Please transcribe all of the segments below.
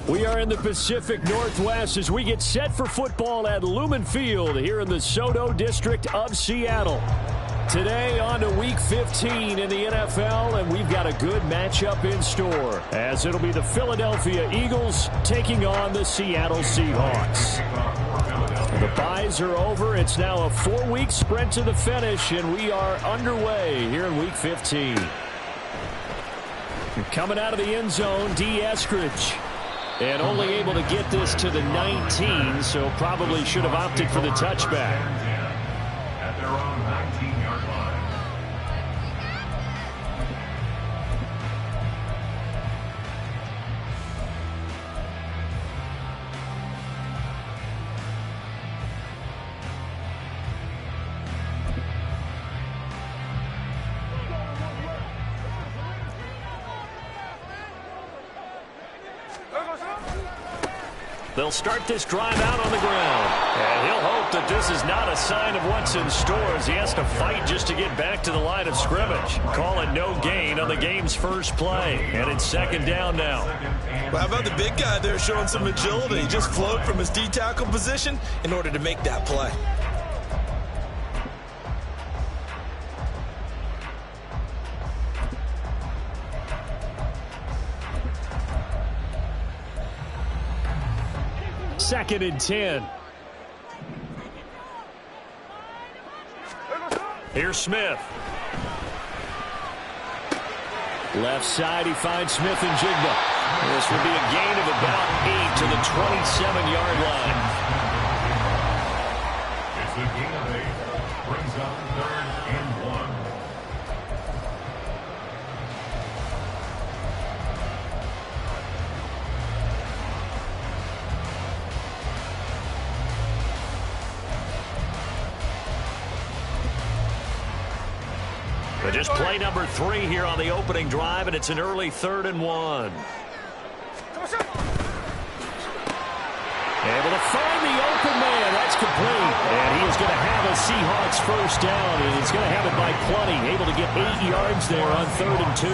We are in the Pacific Northwest as we get set for football at Lumen Field here in the Soto District of Seattle. Today on to Week 15 in the NFL, and we've got a good matchup in store as it'll be the Philadelphia Eagles taking on the Seattle Seahawks. The byes are over. It's now a 4-week sprint to the finish, and we are underway here in Week 15. Coming out of the end zone, D. Eskridge. And only able to get this to the 19, so probably should have opted for the touchback. At their own 19-yard line. They'll start this drive out on the ground. And he'll hope that this is not a sign of what's in store as he has to fight just to get back to the line of scrimmage. Call it no gain on the game's first play. And it's second down now. Well, how about the big guy there showing some agility? He just flowed from his D-tackle position in order to make that play. Second and 10. Here's Smith. Left side, he finds Smith and Jigba. This will be a gain of about 8 to the 27-yard line. It's a gain of 8. Brings up 3rd and 1. But just play number 3 here on the opening drive, and it's an early 3rd and 1. Able to find the open man. That's complete. And he is going to have a Seahawks first down, and he's going to have it by plenty. Able to get 8 yards there on 3rd and 2.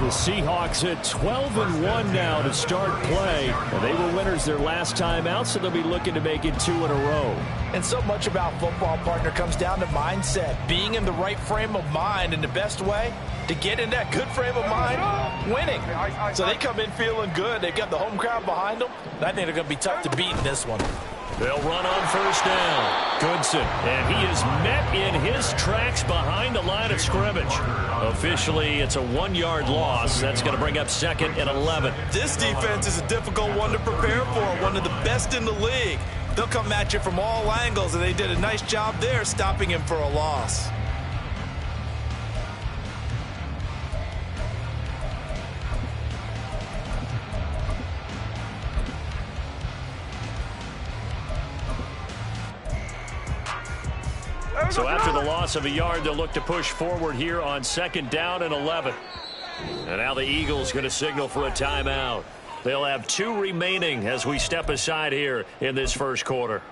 The Seahawks at 12 and 1 now to start play. And they were winners their last time out, so they'll be looking to make it 2 in a row. And so much about football, partner, comes down to mindset. Being in the right frame of mind, and the best way to get in that good frame of mind, winning. So they come in feeling good. They've got the home crowd behind them. And I think they're going to be tough to beat in this one. They'll run on first down. Goodson, and he is met in his tracks behind the line of scrimmage. Officially, it's a 1-yard loss. That's going to bring up 2nd and 11. This defense is a difficult one to prepare for, one of the best in the league. They'll come at you from all angles, and they did a nice job there stopping him for a loss. So after the loss of a yard, they'll look to push forward here on 2nd down and 11. And now the Eagles going to signal for a timeout. They'll have 2 remaining as we step aside here in this first quarter.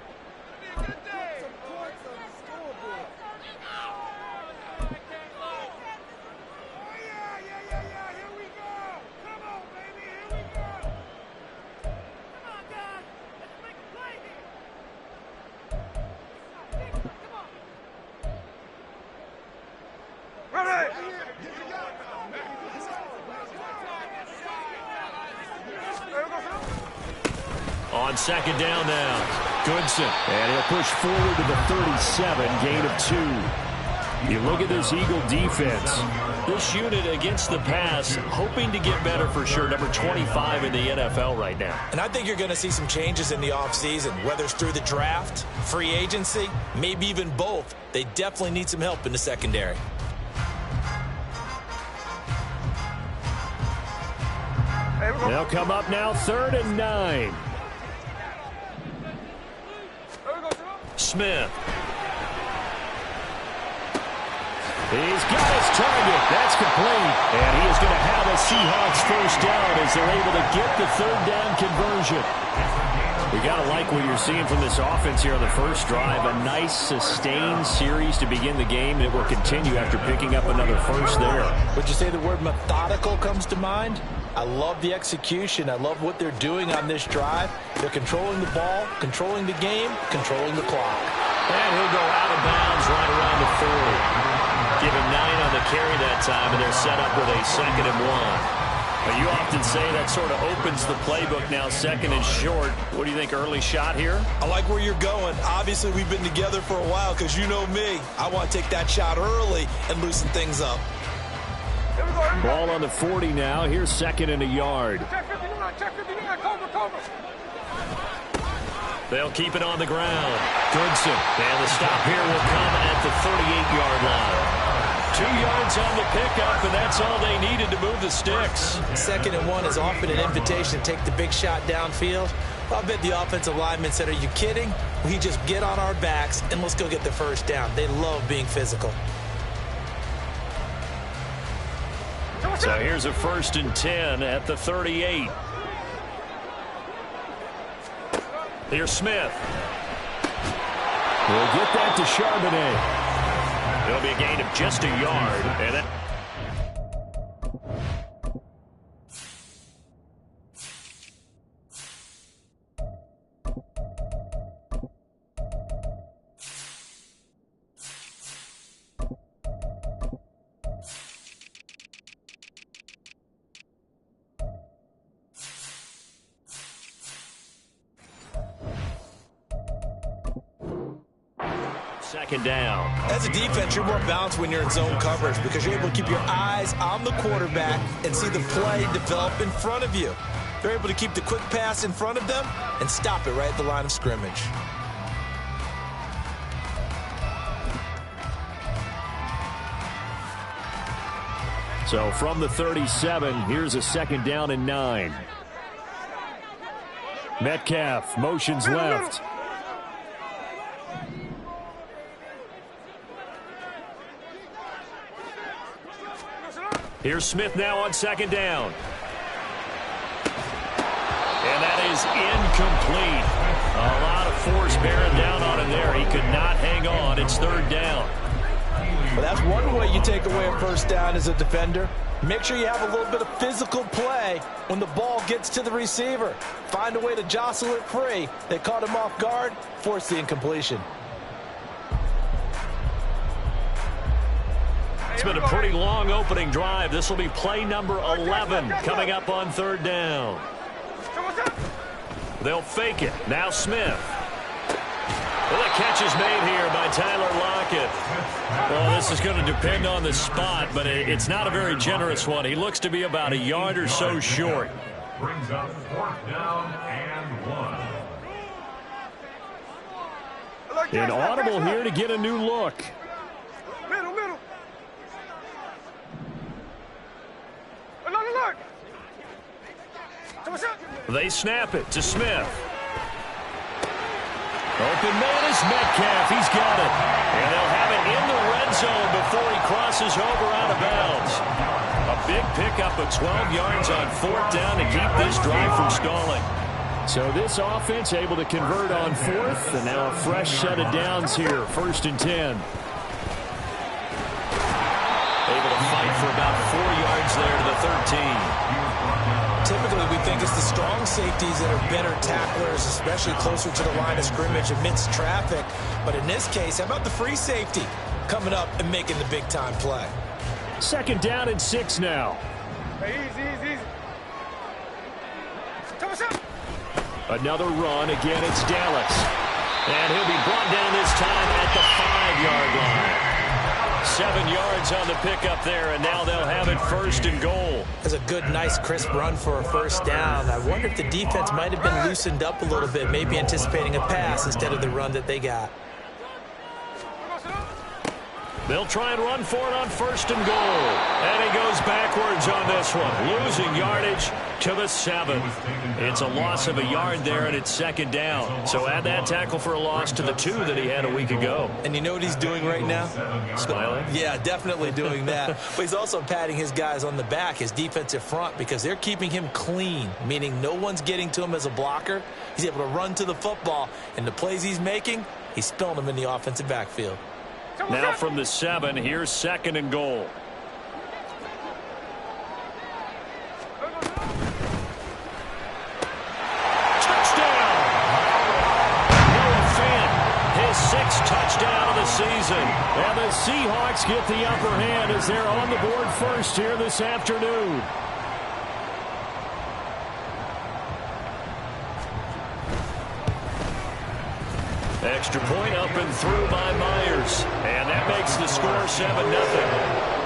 On 2nd down now, Goodson. And he'll push forward to the 37, gain of 2. You look at this Eagle defense. This unit against the pass, hoping to get better for sure. Number 25 in the NFL right now. And I think you're going to see some changes in the offseason, whether it's through the draft, free agency, maybe even both. They definitely need some help in the secondary. They'll come up now 3rd and 9. Smith. He's got his target. That's complete. And he is going to have a Seahawks first down as they're able to get the 3rd down conversion. You got to like what you're seeing from this offense here on the first drive. A nice, sustained series to begin the game that will continue after picking up another first there. Would you say the word methodical comes to mind? I love the execution. I love what they're doing on this drive. They're controlling the ball, controlling the game, controlling the clock. And he'll go out of bounds right around the 40. Give him 9 on the carry that time, and they're set up with a 2nd and 1. But you often say that sort of opens the playbook now, 2nd and short. What do you think, early shot here? I like where you're going. Obviously, we've been together for a while because you know me. I want to take that shot early and loosen things up. Ball on the 40 now. Here's 2nd and a yard. They'll keep it on the ground. Goodson. And the stop here will come at the 38-yard line. 2 yards on the pickup, and that's all they needed to move the sticks. 2nd and 1 is often an invitation to take the big shot downfield. I bet the offensive linemen said, are you kidding? We just get on our backs and let's go get the first down. They love being physical. So here's a 1st and 10 at the 38. Here's Smith. We'll get that to Charbonnet. It'll be a gain of just a yard. And that second down. As a defense, you're more balanced when you're in zone coverage because you're able to keep your eyes on the quarterback and see the play develop in front of you. They're able to keep the quick pass in front of them and stop it right at the line of scrimmage. So from the 37, here's a 2nd down and 9. Metcalf motions left. Here's Smith now on 2nd down. And that is incomplete. A lot of force bearing down on him there. He could not hang on. It's 3rd down. Well, that's one way you take away a 1st down as a defender. Make sure you have a little bit of physical play when the ball gets to the receiver. Find a way to jostle it free. They caught him off guard, forced the incompletion. It's been a pretty long opening drive. This will be play number 11 coming up on 3rd down. They'll fake it. Now Smith. Well, the catch is made here by Tyler Lockett. Well, this is going to depend on the spot, but it's not a very generous one. He looks to be about a yard or so short. Brings up 4th down and 1. An audible here to get a new look. They snap it to Smith. Open man is Metcalf. He's got it. And they'll have it in the red zone before he crosses over out of bounds. A big pickup of 12 yards on 4th down to keep this drive from stalling. So this offense able to convert on 4th, and now a fresh set of downs here, 1st and 10. Able to fight for about 4 yards there to the 13. Typically, we think it's the strong safeties that are better tacklers, especially closer to the line of scrimmage amidst traffic. But in this case, how about the free safety coming up and making the big-time play? 2nd down and 6 now. Easy. Another run. Again, it's Dallas. And he'll be brought down this time at the 5-yard line. 7 yards on the pickup there, and now they'll have it 1st and goal. That's a good, nice, crisp run for a 1st down. I wonder if the defense might have been loosened up a little bit, maybe anticipating a pass instead of the run that they got. They'll try and run for it on 1st and goal. And he goes backwards on this one, losing yardage to the 7. It's a loss of a yard there, and it's 2nd down. So add that tackle for a loss to the 2 that he had a week ago. And you know what he's doing right now? Smiling? Yeah, definitely doing that. But he's also patting his guys on the back, his defensive front, because they're keeping him clean, meaning no one's getting to him as a blocker. He's able to run to the football, and the plays he's making, he's spilling them in the offensive backfield. Now from the 7, here's 2nd and goal. season. And the Seahawks get the upper hand as they're on the board first here this afternoon. Extra point up and through by Myers. And that makes the score 7-0.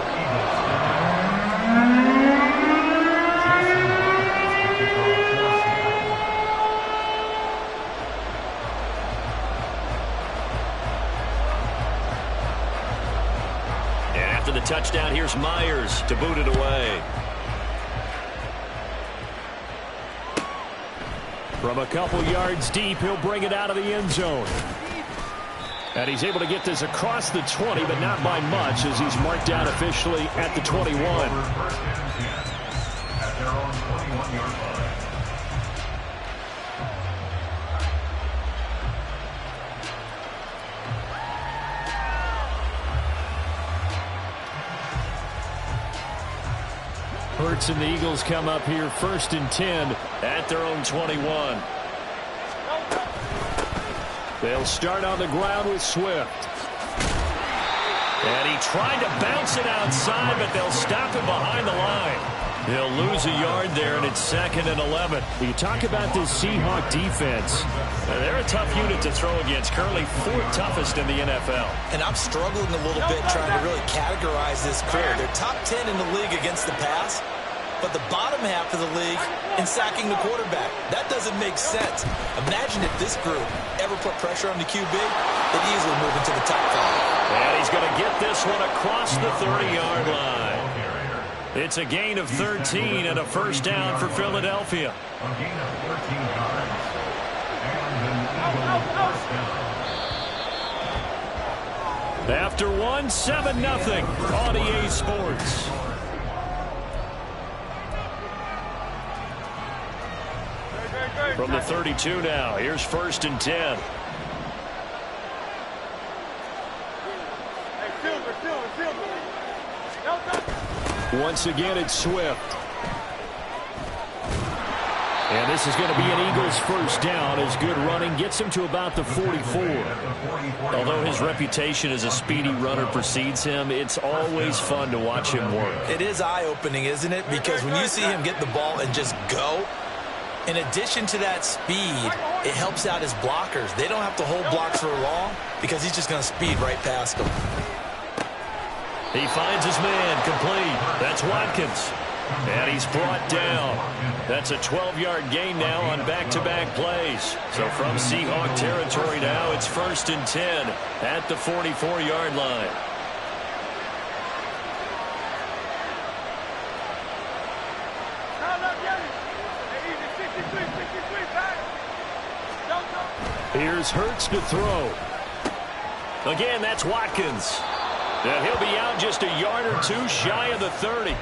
After the touchdown, here's Myers to boot it away. From a couple yards deep, he'll bring it out of the end zone. And he's able to get this across the 20, but not by much, as he's marked down officially at the 21. At their own 21-yard line. Hurts and the Eagles come up here 1st and 10 at their own 21. They'll start on the ground with Swift. And he tried to bounce it outside, but they'll stop him behind the line. He'll lose a yard there, and it's 2nd and 11. You talk about this Seahawk defense. They're a tough unit to throw against, currently 4th toughest in the NFL. And I'm struggling a little bit trying to really categorize this crew. They're top 10 in the league against the pass, but the bottom half of the league in sacking the quarterback. That doesn't make sense. Imagine if this group ever put pressure on the QB, they'd easily move into the top 5. And he's going to get this one across the 30-yard line. It's a gain of 13 and a first down for Philadelphia. A gain of 13 yards. And an Eagle first down. After 7-0 on EA Sports. From the 32 now, here's 1st and 10. Once again, it's Swift. And this is going to be an Eagles first down as good running gets him to about the 44. Although his reputation as a speedy runner precedes him, it's always fun to watch him work. It is eye-opening, isn't it? Because when you see him get the ball and just go, in addition to that speed, it helps out his blockers. They don't have to hold blocks for long because he's just going to speed right past them. He finds his man complete. That's Watkins. And he's brought down. That's a 12-yard gain now on back-to-back plays. So from Seahawk territory now, it's 1st and 10 at the 44-yard line. Here's Hurts to throw. Again, that's Watkins. And he'll be out just a yard or two shy of the 30.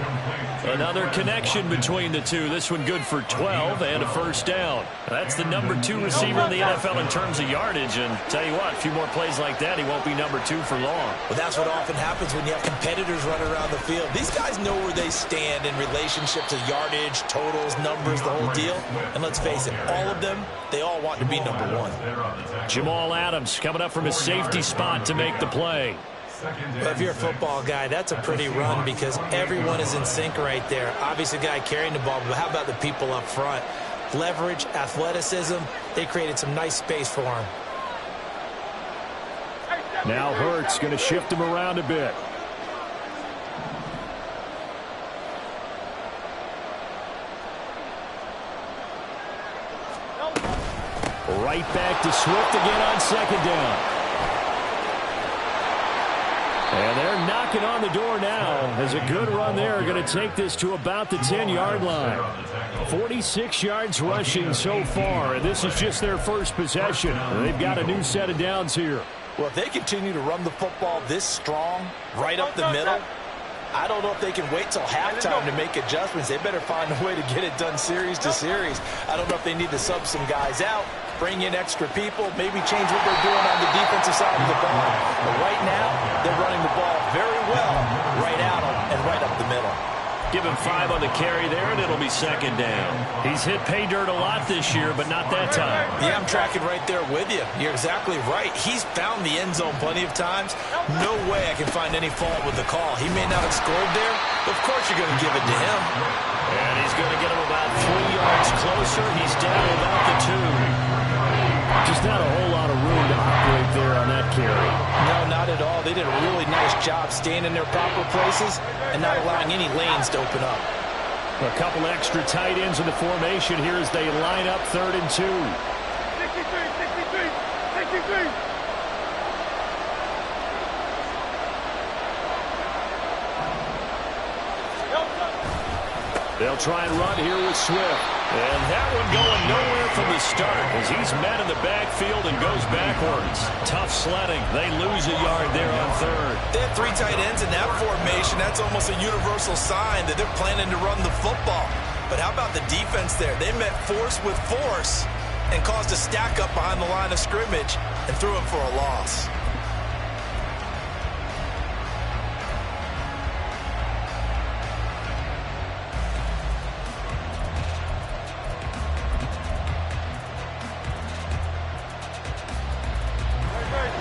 Another connection between the two. This one good for 12 and a first down. That's the number 2 receiver in the NFL in terms of yardage. And tell you what, a few more plays like that, he won't be number 2 for long. Well, that's what often happens when you have competitors running around the field. These guys know where they stand in relationship to yardage, totals, numbers, the whole deal. And let's face it, all of them, they all want to be number 1. Jamal Adams coming up from his safety spot to make the play. Well, if you're a football guy, that's a pretty run because everyone is in sync right there. Obviously, the guy carrying the ball, but how about the people up front? Leverage, athleticism, they created some nice space for him. Now Hurts going to shift him around a bit. Right back to Swift again on 2nd down. And they're knocking on the door now as a good run there. Going to take this to about the 10-yard line. 46 yards rushing so far, and this is just their first possession. They've got a new set of downs here. Well, if they continue to run the football this strong, right up the middle, I don't know if they can wait till halftime to make adjustments. They better find a way to get it done series to series. I don't know if they need to sub some guys out, bring in extra people, maybe change what they're doing on the defensive side of the ball. But right now, they're running the ball very well right out and right up the middle. Give him 5 on the carry there, and it'll be second down. He's hit pay dirt a lot this year, but not that time. Yeah, I'm tracking right there with you. You're exactly right. He's found the end zone plenty of times. No way I can find any fault with the call. He may not have scored there, but of course you're going to give it to him. And he's going to get him about 3 yards closer. He's down about the 2. Just not a whole lot of room to operate there on that carry. No, not at all. They did a really nice job staying in their proper places and not allowing any lanes to open up. A couple extra tight ends in the formation here as they line up 3rd and 2. 63. They'll try and run here with Swift. And that one going nowhere from the start as he's met in the backfield and goes backwards. Tough sledding. They lose a yard there on 3rd. They have 3 tight ends in that formation. That's almost a universal sign that they're planning to run the football. But how about the defense there? They met force with force and caused a stack up behind the line of scrimmage and threw him for a loss.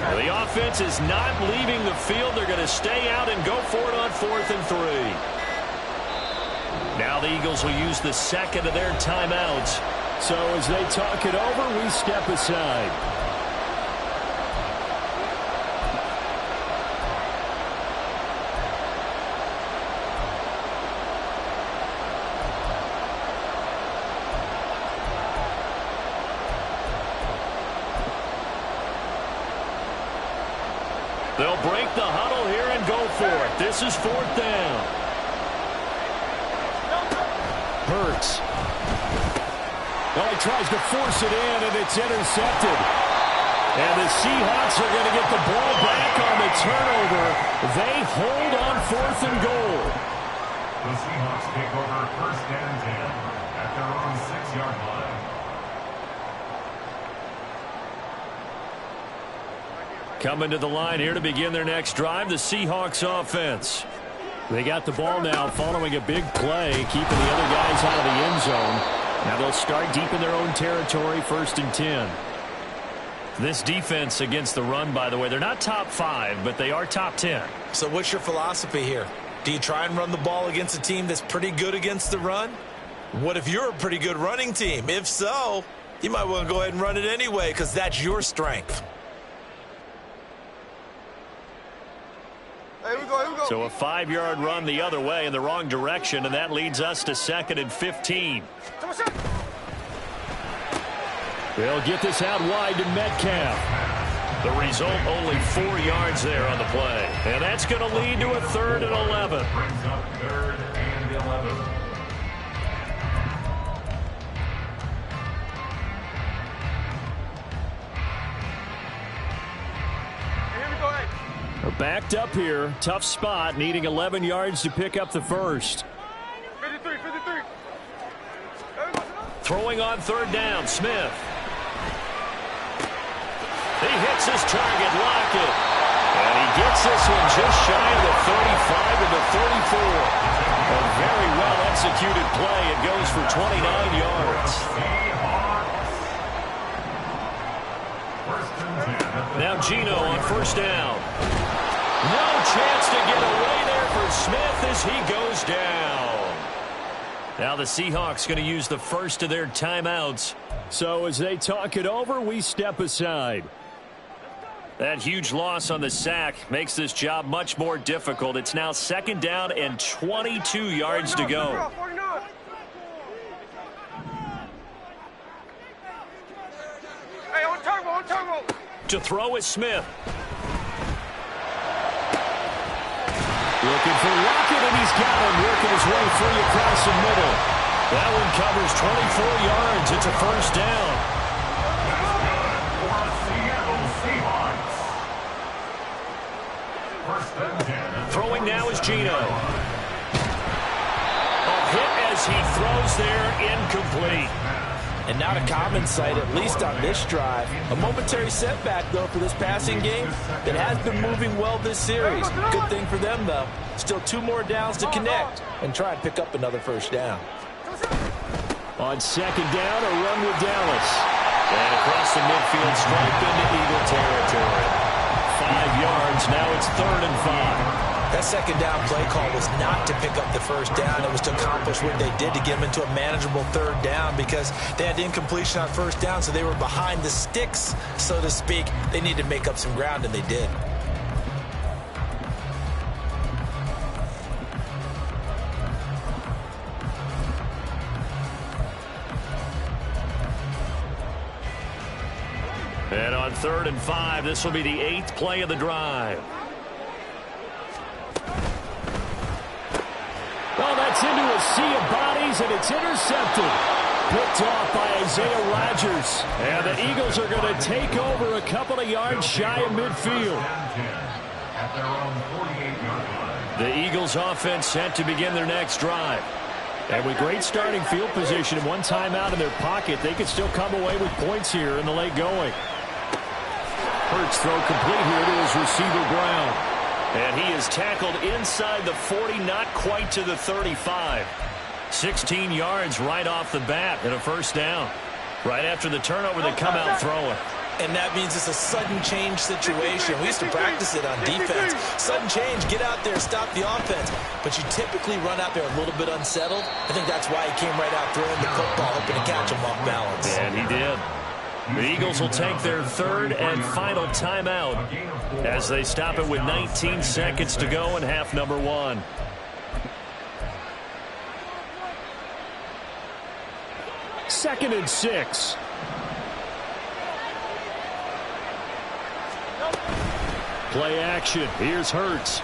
The offense is not leaving the field. They're going to stay out and go for it on 4th and 3. Now the Eagles will use the second of their timeouts. So as they talk it over, we step aside. They'll break the huddle here and go for it. This is 4th down. Hurts. Well, he tries to force it in, and it's intercepted. And the Seahawks are going to get the ball back on the turnover. They hold on 4th and goal. The Seahawks take over 1st and 10 at their own 6-yard line. Coming to the line here to begin their next drive, the Seahawks offense. They got the ball now following a big play, keeping the other guys out of the end zone. Now they'll start deep in their own territory, 1st and 10. This defense against the run, by the way, they're not top 5, but they are top 10. So what's your philosophy here? Do you try and run the ball against a team that's pretty good against the run? What if you're a pretty good running team? If so, you might want to go ahead and run it anyway because that's your strength. Here we go. So a 5-yard run the other way in the wrong direction, and that leads us to 2nd and 15. They'll get this out wide to Metcalf. The result, only 4 yards there on the play. And that's going to lead to a 3rd and 11. Brings up 3rd and 11. They're backed up here. Tough spot, needing 11 yards to pick up the first. 53. Throwing on 3rd down, Smith. He hits his target, Lockett. And he gets this one just shy of the 35 and the 34. A very well-executed play. It goes for 29 yards. Now Geno on 1st down. No chance to get away there for Smith as he goes down. Now the Seahawks going to use the first of their timeouts. So as they talk it over, we step aside. That huge loss on the sack makes this job much more difficult. It's now 2nd down and 22 yards to go. 49. Hey, on turbo. To throw is Smith. Looking for Lockett, and he's got him, working his way free across the middle. That one covers 24 yards. It's a 1st down. Throwing now is Geno. A hit as he throws there, incomplete. And not a common sight, at least on this drive. A momentary setback, though, for this passing game that has been moving well this series. Good thing for them, though. Still 2 more downs to connect and try and pick up another first down. On second down, a run with Dallas. And across the midfield stripe into Eagle territory. 5 yards, now it's 3rd and 5. That second down play call was not to pick up the first down. It was to accomplish what they did to get them into a manageable 3rd down because they had incompletion on first down, so they were behind the sticks, so to speak. They needed to make up some ground, and they did. And on 3rd and 5, this will be the 8th play of the drive. Well, that's into a sea of bodies, and it's intercepted. Picked off by Isaiah Rodgers. And the Eagles are going to take over a couple of yards shy of midfield. At their own 48-yard line. The Eagles offense set to begin their next drive. And with great starting field position and 1 timeout in their pocket, they could still come away with points here in the late going. Hurts throw complete here to his receiver Brown. And he is tackled inside the 40, not quite to the 35. 16 yards right off the bat and a first down. Right after the turnover, they come out throwing. And that means it's a sudden change situation. We used to practice it on defense. Sudden change, get out there, stop the offense. But you typically run out there a little bit unsettled. I think that's why he came right out throwing the football, hoping to catch him off balance. And he did. The Eagles will take their 3rd and final timeout as they stop it with 19 seconds to go in half number 1. Second and 6. Play action. Here's Hurts.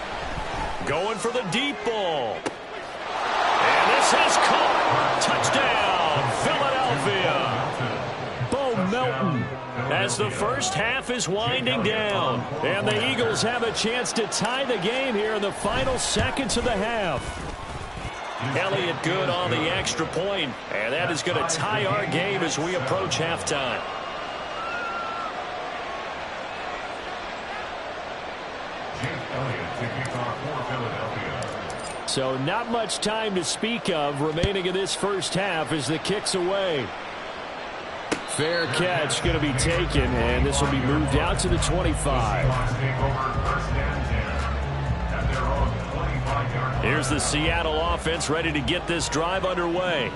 Going for the deep ball. And this is caught. Touchdown, Philadelphia. Melton as the first half is winding down. And the Eagles have a chance to tie the game here in the final seconds of the half. Elliott good on the extra point, and that is going to tie our game as we approach halftime. So not much time to speak of remaining in this first half as the kick's away. Fair catch going to be taken, and this will be moved out to the 25. Here's the Seattle offense ready to get this drive underway.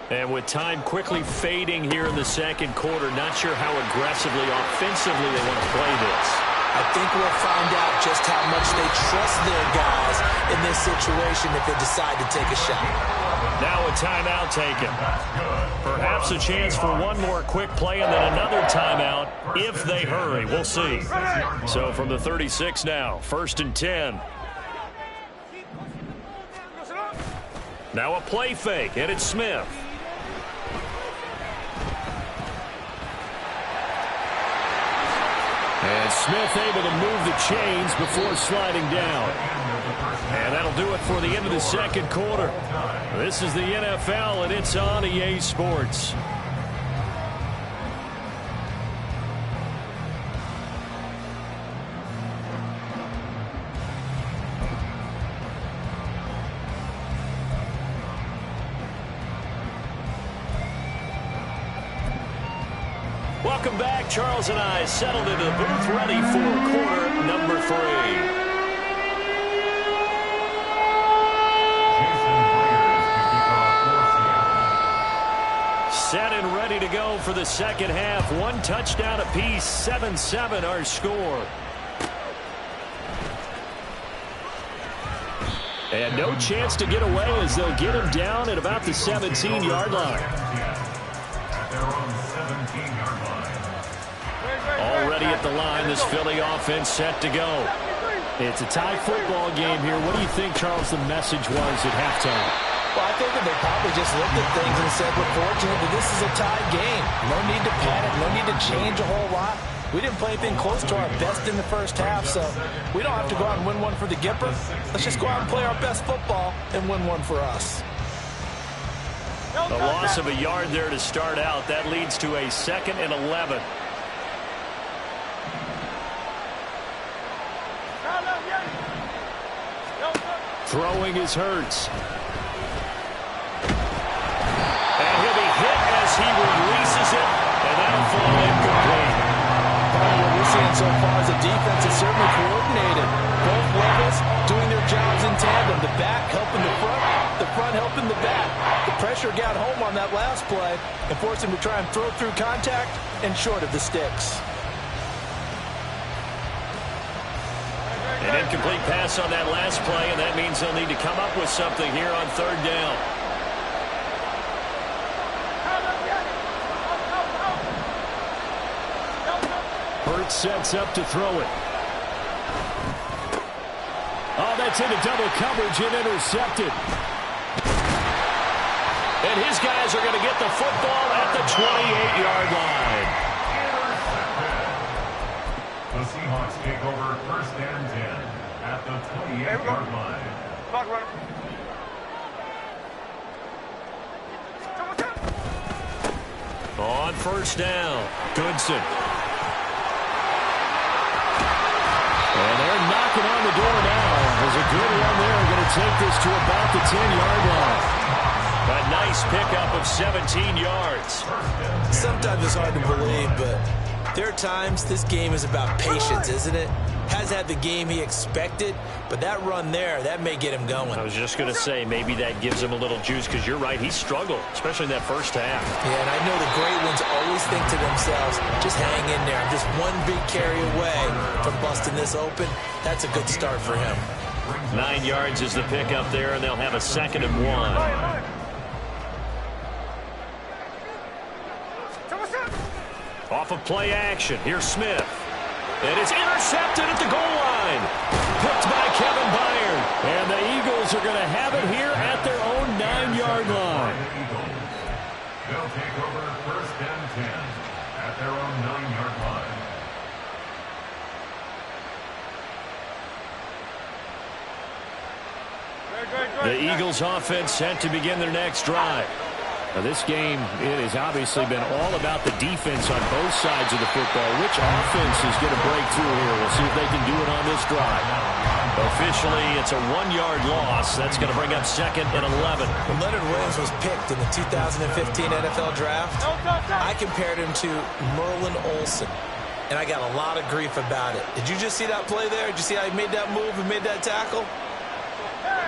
And with time quickly fading here in the second quarter, not sure how aggressively, offensively they want to play this. I think we'll find out just how much they trust their guys in this situation if they decide to take a shot. Now a timeout taken. Perhaps a chance for one more quick play and then another timeout if they hurry. We'll see. So from the 36 now, 1st and 10. Now a play fake, and it's Smith. And Smith able to move the chains before sliding down. And that'll do it for the end of the second quarter. This is the NFL, and it's on EA Sports. Welcome back. Charles and I settled into the booth, ready for quarter number 3. Set and ready to go for the second half. 1 touchdown apiece, 7-7 our score. And no chance to get away as they'll get him down at about the 17-yard line. Already at the line, this Philly offense set to go. It's a tie football game here. What do you think, Charles, the message was at halftime? Well, I think that they probably just looked at things and said, we're fortunate that this is a tied game. No need to panic, no need to change a whole lot. We didn't play anything close to our best in the first half, so we don't have to go out and win one for the Gipper. Let's just go out and play our best football and win one for us. A loss of a yard there to start out. That leads to a 2nd and 11. Throwing is Hurts. And he'll be hit as he releases it, and that'll fall incomplete. What we're seeing so far is the defense is certainly coordinated. Both levels doing their jobs in tandem. The back helping the front helping the back. The pressure got home on that last play and forced him to try and throw through contact and short of the sticks. An incomplete pass on that last play, and that means they'll need to come up with something here on 3rd down. Hurts sets up to throw it. Oh, that's into double coverage and intercepted. And his guys are going to get the football at the 28-yard line. The Seahawks take over 1st and 10 at the 28-yard line. Clock runner. On 1st down, Goodson. And they're knocking on the door now. There's a good run there. Going to take this to about the 10-yard line. A nice pickup of 17 yards. Sometimes it's hard to believe, but there are times this game is about patience, isn't it? Has had the game he expected, but that run there, that may get him going. I was just going to say, maybe that gives him a little juice, because you're right, he struggled, especially in that first half. Yeah, and I know the great ones always think to themselves, just hang in there. I'm just one big carry away from busting this open. That's a good start for him. 9 yards is the pickup there, and they'll have a 2nd and 1. Off of play action, here's Smith. And it's intercepted at the goal line. Picked by Kevin Byard. And the Eagles are going to have it here at their own 9-yard line. They'll take over 1st and 10 at their own 9-yard line. The Eagles offense set to begin their next drive. Now, this game, it has obviously been all about the defense on both sides of the football. Which offense is going to break through here? We'll see if they can do it on this drive. Officially, it's a 1-yard loss. That's going to bring up 2nd and 11. When Leonard Williams was picked in the 2015 NFL Draft, I compared him to Merlin Olsen, and I got a lot of grief about it. Did you just see that play there? Did you see how he made that move and made that tackle?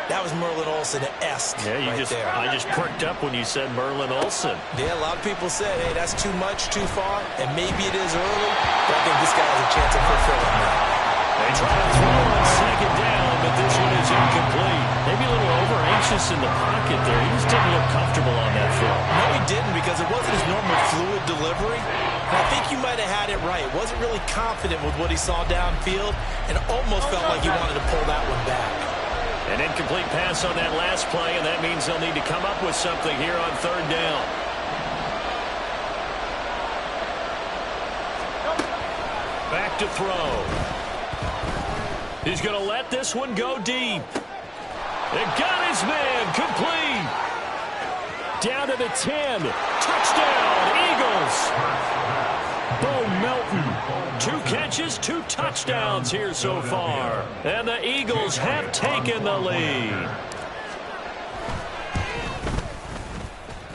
That was Merlin Olsen-esque Yeah, right there. I just perked up when you said Merlin Olsen. Yeah, a lot of people said, hey, that's too much, too far, and maybe it is early, but I think this guy has a chance of fulfilling that. They try to throw on 2nd down, but this one is incomplete. Maybe a little over-anxious in the pocket there. He just didn't look comfortable on that throw. No, he didn't, because it wasn't his normal fluid delivery. And I think you might have had it right. Wasn't really confident with what he saw downfield, and almost felt like he wanted to pull that one back. An incomplete pass on that last play, and that means they'll need to come up with something here on 3rd down. Back to throw. He's going to let this one go deep. It got his man complete. Down to the 10. Touchdown, Eagles. Bo Melton. 2 catches, 2 touchdowns here so far. And the Eagles have taken the lead.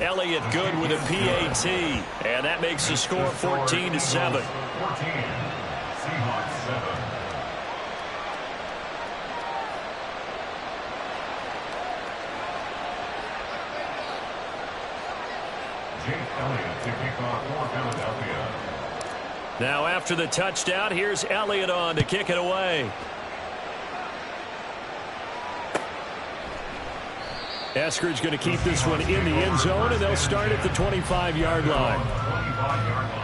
Elliott good with a PAT. And that makes the score 14-7. 14. Seahawks 7. Jake Elliott to kick off for Philadelphia. Now after the touchdown, here's Elliott on to kick it away. Eskridge going to keep this one in the end zone, and they'll start at the 25-yard line. 25-yard line.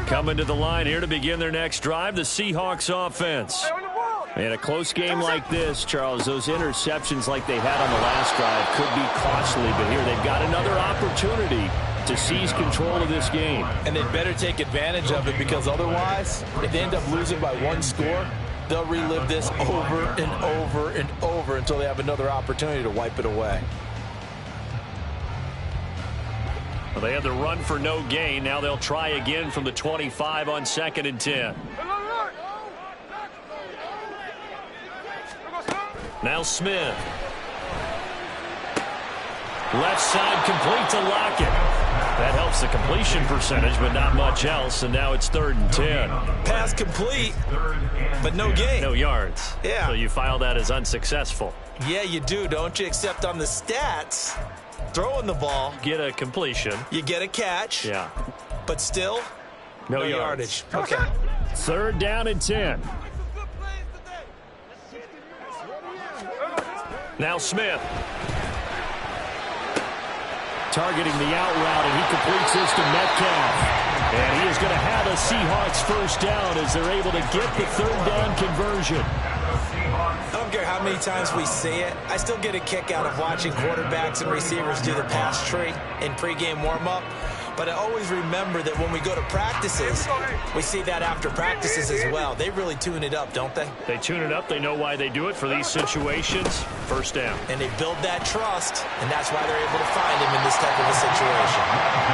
Coming to the line here to begin their next drive, the Seahawks offense. In a close game like this, Charles, those interceptions like they had on the last drive could be costly, but here they've got another opportunity to seize control of this game. And they'd better take advantage of it, because otherwise, if they end up losing by one score, they'll relive this over and over and over until they have another opportunity to wipe it away. Well, they had the run for no gain. Now they'll try again from the 25 on 2nd and 10. Now Smith. Left side complete to Lockett. That helps the completion percentage, but not much else, and now it's 3rd and 10. Pass complete, but no gain. No yards. Yeah. So you file that as unsuccessful. Yeah, you do, don't you? Except on the stats, throwing the ball, Get a completion. you get a catch, Yeah. but still, No yardage. Okay. 3rd down and 10. Now Smith. Targeting the out route, and he completes this to Metcalf. And he is going to have a Seahawks first down as they're able to get the 3rd down conversion. I don't care how many times we see it. I still get a kick out of watching quarterbacks and receivers do the pass tree in pregame warm-up. But I always remember that when we go to practices, we see that after practices as well. They really tune it up, don't they? They tune it up. They know why they do it for these situations. First down. And they build that trust, and that's why they're able to find him in this type of a situation.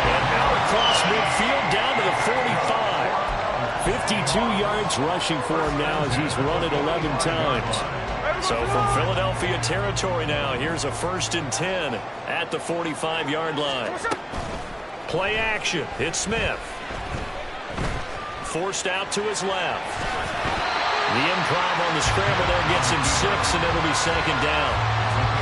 And now across midfield down to the 45. 52 yards rushing for him now as he's run it 11 times. So from Philadelphia territory now, here's a 1st and 10 at the 45-yard line. Play action. It's Smith. Forced out to his left. The improv on the scramble there gets him 6, and it'll be 2nd down.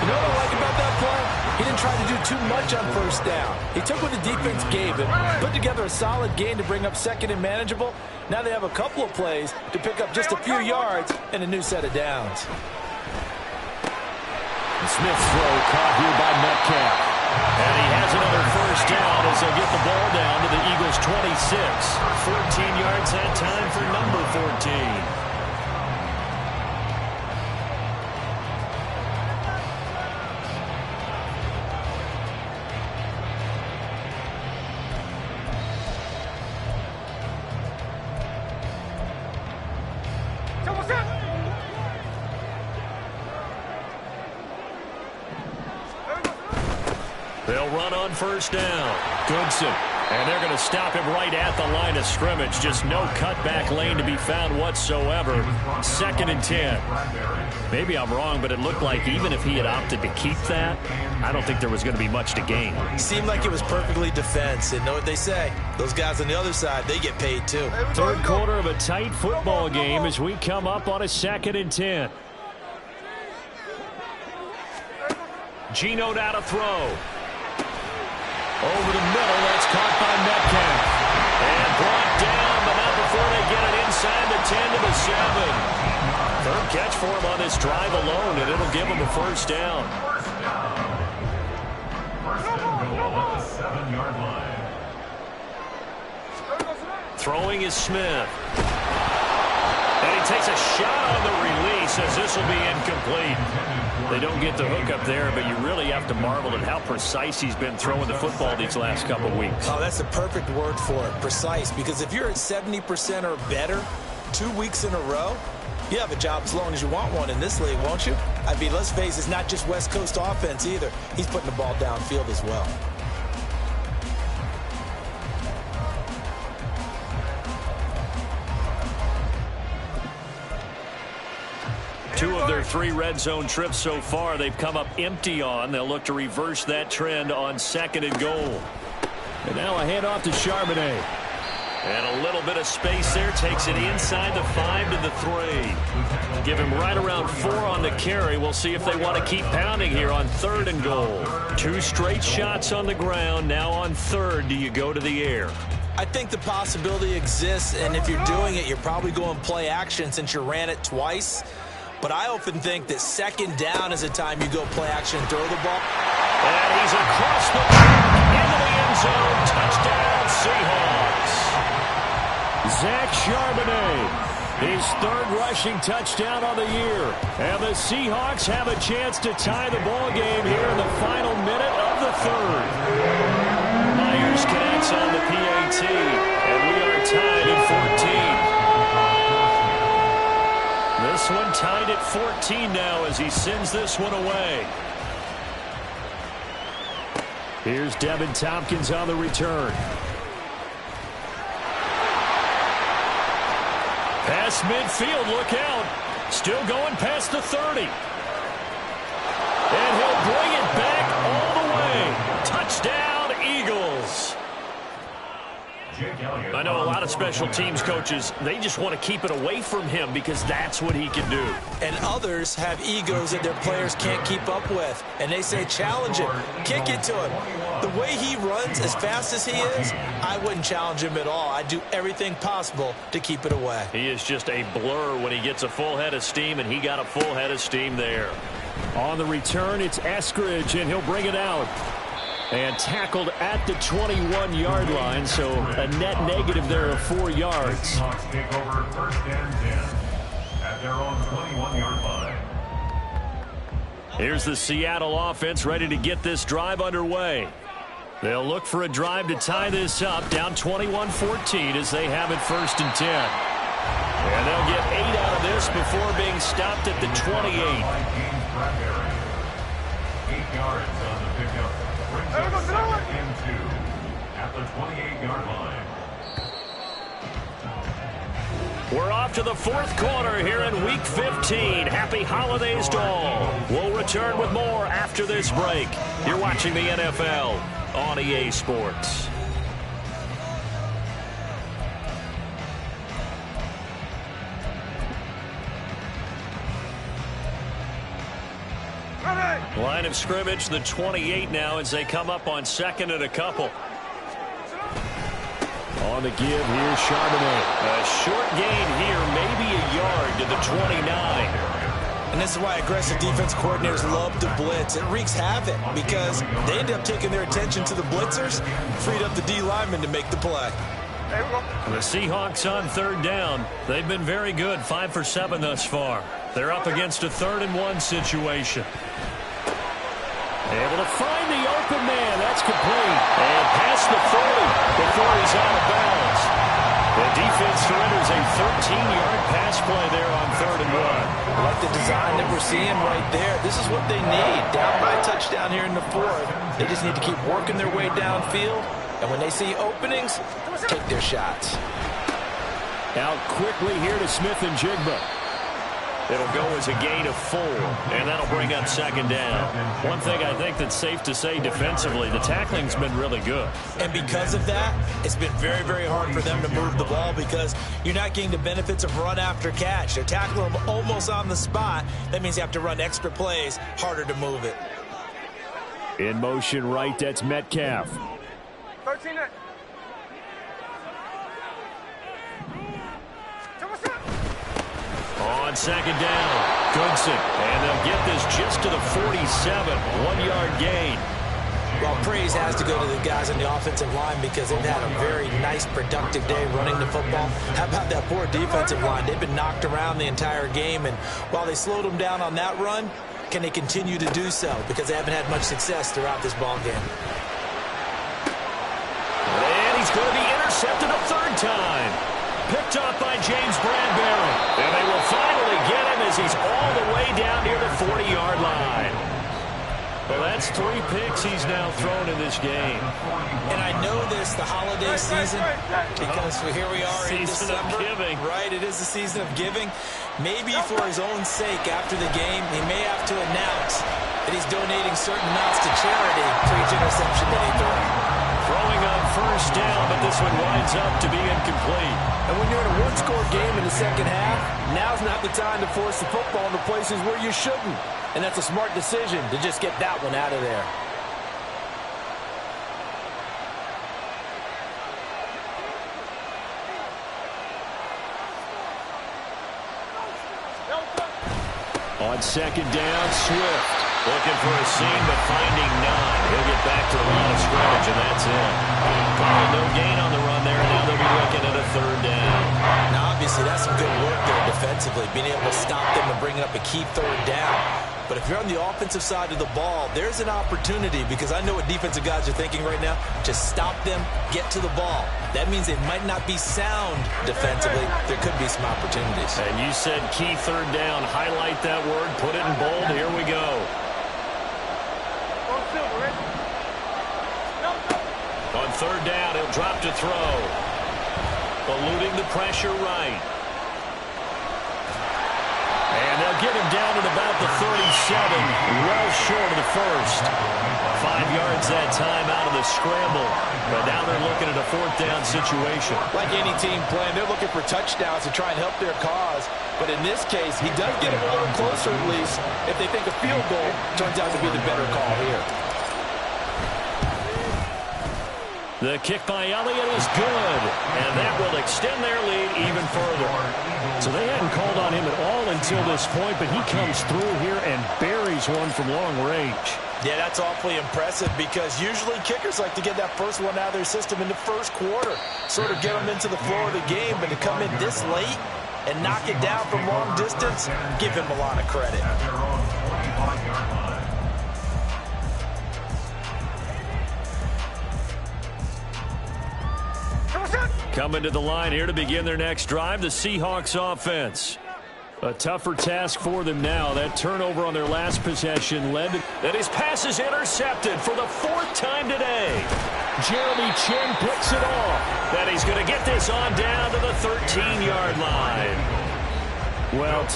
You know what I like about that play? He didn't try to do too much on 1st down. He took what the defense gave him, put together a solid gain to bring up 2nd and manageable. Now they have a couple of plays to pick up just a few yards and a new set of downs. The Smith throw caught here by Metcalf. And he has another 1st down as they'll get the ball down to the Eagles' 26. 14 yards that time for number 14. They'll run on 1st down. Goodson. And they're going to stop him right at the line of scrimmage. Just no cutback lane to be found whatsoever. 2nd and 10. Maybe I'm wrong, but it looked like even if he had opted to keep that, I don't think there was going to be much to gain. Seemed like it was perfectly defense. And know what they say? Those guys on the other side, they get paid too. 3rd quarter of a tight football game as we come up on a 2nd and 10. Geno now to throw. Over the middle, that's caught by Metcalf. And brought down, but not before they get it inside the 10 to the 7. 3rd catch for him on this drive alone, and it'll give him a 1st down. 1st and goal at the 7-yard line. Throwing is Smith. And he takes a shot on the release as this will be incomplete. They don't get the hook up there, but you really have to marvel at how precise he's been throwing the football these last couple of weeks. Oh, that's the perfect word for it, precise, because if you're at 70% or better 2 weeks in a row, you have a job as long as you want one in this league, won't you? I mean, let's face it, it's not just West Coast offense either. He's putting the ball downfield as well. Two of their 3 red zone trips so far, they've come up empty on. They'll look to reverse that trend on 2nd and goal. And now a handoff to Charbonnet. And a little bit of space there. Takes it inside the 5 to the 3. Give him right around 4 on the carry. We'll see if they want to keep pounding here on 3rd and goal. 2 straight shots on the ground. Now on 3rd, do you go to the air? I think the possibility exists, and if you're doing it, you're probably going play action since you ran it twice. But I often think that 2nd down is a time you go play action and throw the ball. And he's across the track into the end zone. Touchdown, Seahawks. Zach Charbonnet, his third rushing touchdown on the year. And the Seahawks have a chance to tie the ball game here in the final minute of the third. Myers connects on the PAT, and we are tied at 14. This one tied at 14 now as he sends this one away. Here's Devin Tompkins on the return. Past midfield, look out. Still going past the 30. And he'll bring it back all the way. Touchdown, Eagles. I know a lot of special teams coaches, they just want to keep it away from him because that's what he can do. And others have egos that their players can't keep up with. And they say, challenge him, kick it to him. The way he runs as fast as he is, I wouldn't challenge him at all. I'd do everything possible to keep it away. He is just a blur when he gets a full head of steam, and he got a full head of steam there. On the return, it's Eskridge, and he'll bring it out. And tackled at the 21-yard line, so a net negative there of 4 yards. The Seahawks take over first and 10 at their own 21-yard line. Here's the Seattle offense ready to get this drive underway. They'll look for a drive to tie this up, down 21-14 as they have it first and 10. And they'll get 8 out of this before being stopped at the 28. 8 yards on the pickup. Brings up second and 2 at the 28-yard line. We're off to the fourth quarter here in Week 15. Happy holidays to all. We'll return with more after this break. You're watching the NFL on EA Sports. Line of scrimmage, the 28 now as they come up on second and a couple. On the give, here's Charbonnet. A short gain here, maybe a yard to the 29. And this is why aggressive defense coordinators love to blitz. It wreaks havoc because they end up taking their attention to the blitzers, freed up the D lineman to make the play. The Seahawks on third down. They've been very good, 5 for 7 thus far. They're up against a 3rd and 1 situation. Able to find the open man. That's complete. And past the 40 before he's out of bounds. The defense surrenders a 13-yard pass play there on 3rd and 1. I like the design that we're seeing right there. This is what they need. Down by a touchdown here in the 4th. They just need to keep working their way downfield. And when they see openings, take their shots. Out quickly here to Smith and Jigba. It'll go as a gain of 4, and that'll bring up second down. One thing I think that's safe to say defensively, the tackling's been really good. And because of that, it's been very, very hard for them to move the ball because you're not getting the benefits of run after catch. They're tackling them almost on the spot. That means you have to run extra plays, harder to move it. In motion right, that's Metcalf. 13. On second down, Goodson. And they'll get this just to the 47, 1-yard gain. Well, praise has to go to the guys on the offensive line because they've had a very nice, productive day running the football. How about that poor defensive line? They've been knocked around the entire game, and while they slowed them down on that run, can they continue to do so? Because they haven't had much success throughout this ball game. And he's going to be intercepted a 3rd time. Picked off by James Bradbury. And they will finally get him as he's all the way down near the 40-yard line. Well, that's 3 picks he's now thrown in this game. And I know this, the holiday season, because here we are in Season of December. giving. Right, it is the season of giving. Maybe for his own sake after the game, he may have to announce that he's donating certain amounts to charity for each interception that he throws. Throwing on first down, but this one winds up to be incomplete. And when you're in a one-score game in the second half, now's not the time to force the football in the places where you shouldn't. And that's a smart decision to just get that one out of there. On second down, Swift. Looking for a seam, but finding none. He'll get back to the line of scrimmage, and that's it. Call no gain on the run there, and now they'll be looking at a 3rd down. defensively, being able to stop them and bringing up a key third down. But if you're on the offensive side of the ball, there's an opportunity, because I know what defensive guys are thinking right now. Just stop them, get to the ball. That means they might not be sound defensively. There could be some opportunities. And you said key third down. Highlight that word. Put it in bold. Here we go. On third down, he'll drop to throw. Eluding the pressure right. And they'll get him down at about the 37, well short of the first. 5 yards that time out of the scramble. But now they're looking at a fourth down situation. Like any team playing, they're looking for touchdowns to try and help their cause. But in this case, he does get them a little closer at least. If they think a field goal turns out to be the better call here. The kick by Elliott is good, and that will extend their lead even further. So they hadn't called on him at all until this point, but he comes through here and buries one from long range. Yeah, that's awfully impressive, because usually kickers like to get that first one out of their system in the first quarter, sort of get them into the flow of the game, but to come in this late and knock it down from long distance, give him a lot of credit. Coming to the line here to begin their next drive, the Seahawks offense. A tougher task for them now. That turnover on their last possession led to... And his pass is intercepted for the 4th time today. Jeremy Chin picks it off. And he's going to get this on down to the 13-yard line. Well,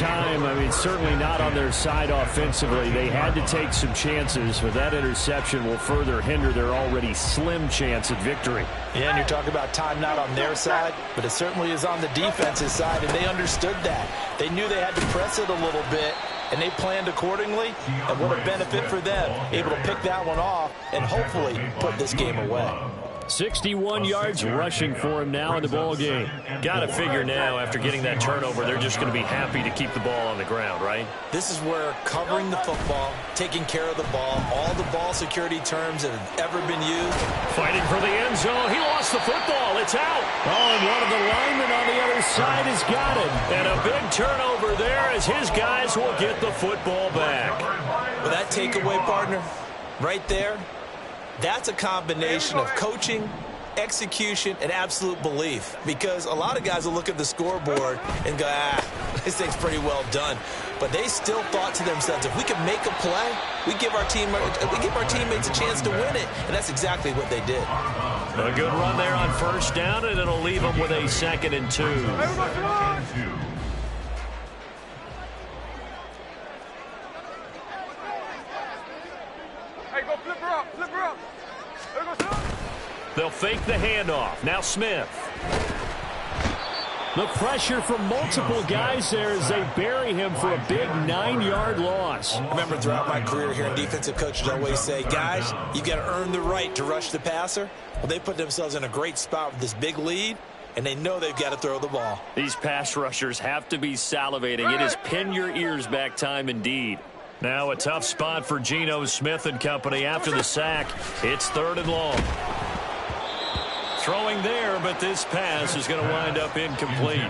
certainly not on their side offensively. They had to take some chances, but that interception will further hinder their already slim chance at victory. Yeah, and you're talking about time not on their side, but it certainly is on the defense's side, and they understood that. They knew they had to press it a little bit, and they planned accordingly, and what a benefit for them, able to pick that one off and hopefully put this game away. 61 yards rushing for him now in the ball game. Got to figure now, after getting that turnover, they're just going to be happy to keep the ball on the ground, right? This is where covering the football, taking care of the ball, all the ball security terms that have ever been used. Fighting for the end zone. He lost the football. It's out. Oh, and one of the linemen on the other side has got it. And a big turnover there as his guys will get the football back. With that takeaway, partner, right there, that's a combination of coaching, execution, and absolute belief. Because a lot of guys will look at the scoreboard and go, this thing's pretty well done. But they still thought to themselves, if we can make a play, we give our teammates a chance to win it. And that's exactly what they did. A good run there on first down, and it'll leave them with a 2nd and 2. Hey, go flip her up, flip her up. They'll fake the handoff. Now Smith. The pressure from multiple guys there as they bury him for a big 9-yard loss. I remember throughout my career here, defensive coaches always say, guys, you got to earn the right to rush the passer. Well, they put themselves in a great spot with this big lead, and they know they've got to throw the ball. These pass rushers have to be salivating. It is pin your ears back time indeed. Now a tough spot for Geno Smith and company after the sack. It's 3rd and long. Throwing there, but this pass is going to wind up incomplete.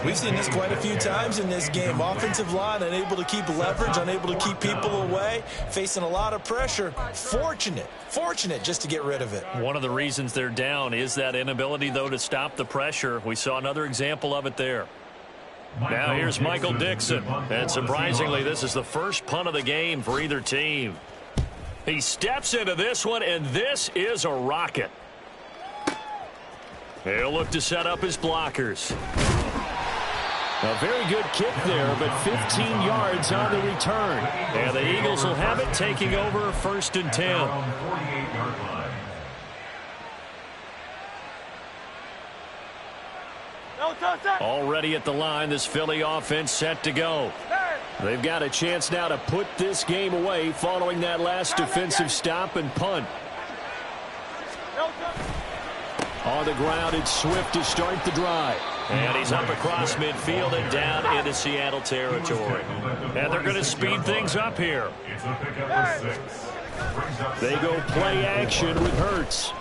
We've seen this quite a few times in this game. Offensive line unable to keep leverage, unable to keep people away, facing a lot of pressure. Fortunate just to get rid of it. One of the reasons they're down is that inability, though, to stop the pressure. We saw another example of it there. Now here's Michael Dixon. And surprisingly, this is the first punt of the game for either team. He steps into this one, and this is a rocket. He'll look to set up his blockers. A very good kick there, but 15 yards on the return. And the Eagles will have it, taking over 1st and 10. Already at the line, this Philly offense set to go. They've got a chance now to put this game away following that last defensive stop and punt. On the ground, it's Swift to start the drive. And he's up across midfield and down into Seattle territory. And they're going to speed things up here. They go play action with Hurts.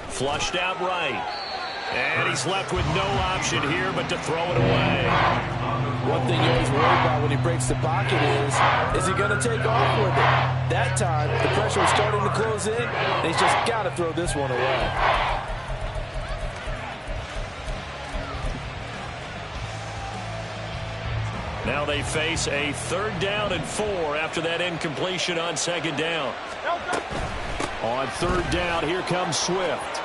Flushed out right. And he's left with no option here but to throw it away. One thing you always worry about when he breaks the pocket is he going to take off with it? That time, the pressure was starting to close in, and he's just got to throw this one away. Now they face a 3rd down and 4 after that incompletion on 2nd down. On 3rd down, here comes Swift.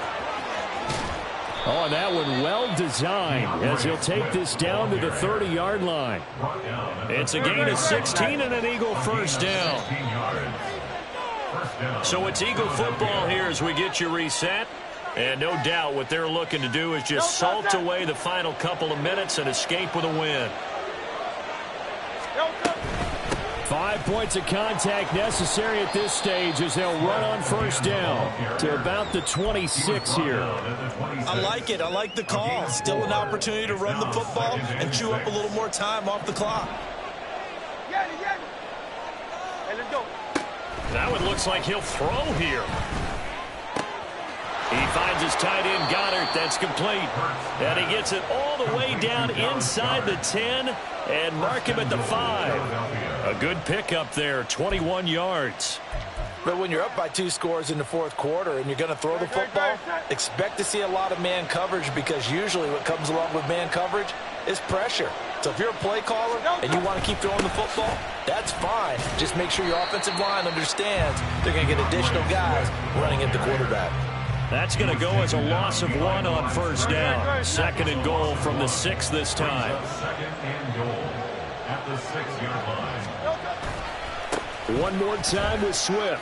Oh, and that one well designed as he'll take this down to the 30-yard line. It's a gain of 16 and an Eagle 1st down. So it's Eagle football here as we get you reset. And no doubt what they're looking to do is just salt away the final couple of minutes and escape with a win. 5 points of contact necessary at this stage as they'll run on 1st down to about the 26 here. I like it. I like the call. Still an opportunity to run the football and chew up a little more time off the clock. That one looks like he'll throw here. He finds his tight end, Goddard. That's complete. And he gets it all the way down inside the 10 and mark him at the 5. A good pickup there, 21 yards. But when you're up by 2 scores in the 4th quarter and you're going to throw the football, expect to see a lot of man coverage because usually what comes along with man coverage is pressure. So if you're a play caller and you want to keep throwing the football, that's fine. Just make sure your offensive line understands they're going to get additional guys running at the quarterback. That's going to go as a loss of 1 on 1st down. 2nd and goal from the 6 this time. 2nd and goal at the 6-yard line. One more time with Swift.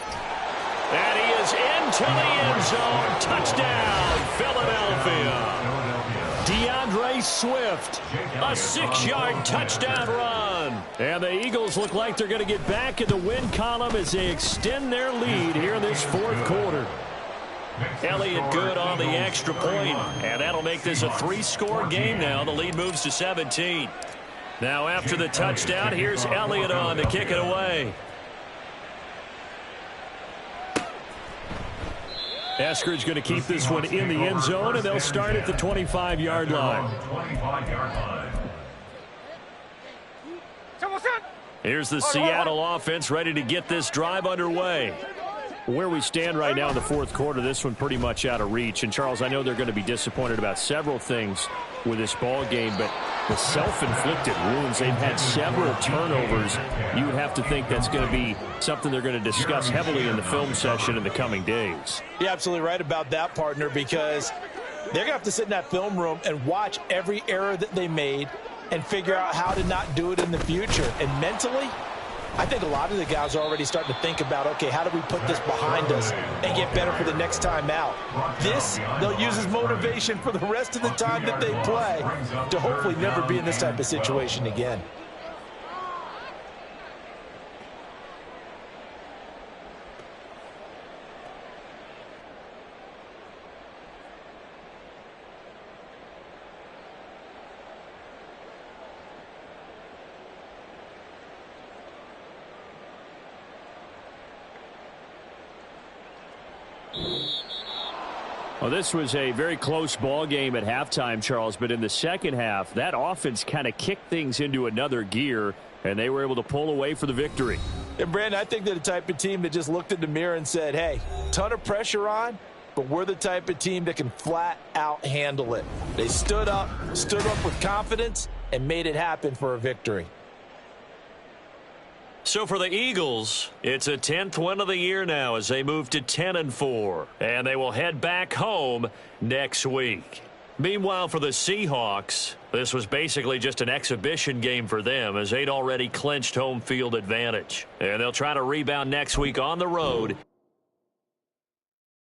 And he is into the end zone. Touchdown, Philadelphia. DeAndre Swift, A 6-yard touchdown run. and the Eagles look like they're going to get back in the win column as they extend their lead here in this 4th quarter. Elliott good on the extra point, and that'll make this a 3-score game now. The lead moves to 17. Now after the touchdown, here's Elliott on to kick it away. Eskridge going to keep this one in the end zone, and they'll start at the 25-yard line. Here's the Seattle offense ready to get this drive underway. Where we stand right now in the 4th quarter, this one pretty much out of reach. And, Charles, I know they're going to be disappointed about several things with this ball game, but the self-inflicted wounds, they've had several turnovers. You would have to think that's going to be something they're going to discuss heavily in the film session in the coming days. You're absolutely right about that, partner, because they're going to have to sit in that film room and watch every error that they made and figure out how to not do it in the future. And mentally, I think a lot of the guys are already starting to think about, okay, how do we put this behind us and get better for the next time out? This, they'll use as motivation for the rest of the time that they play to hopefully never be in this type of situation again. Well, this was a very close ball game at halftime, Charles, but in the second half, that offense kind of kicked things into another gear, and they were able to pull away for the victory. And, Brandon, I think they're the type of team that just looked in the mirror and said, hey, ton of pressure on, but we're the type of team that can flat out handle it. They stood up with confidence, and made it happen for a victory. So for the Eagles, it's a 10th win of the year now as they move to 10-4, and they will head back home next week. Meanwhile, for the Seahawks, this was basically just an exhibition game for them as they'd already clinched home field advantage. And they'll try to rebound next week on the road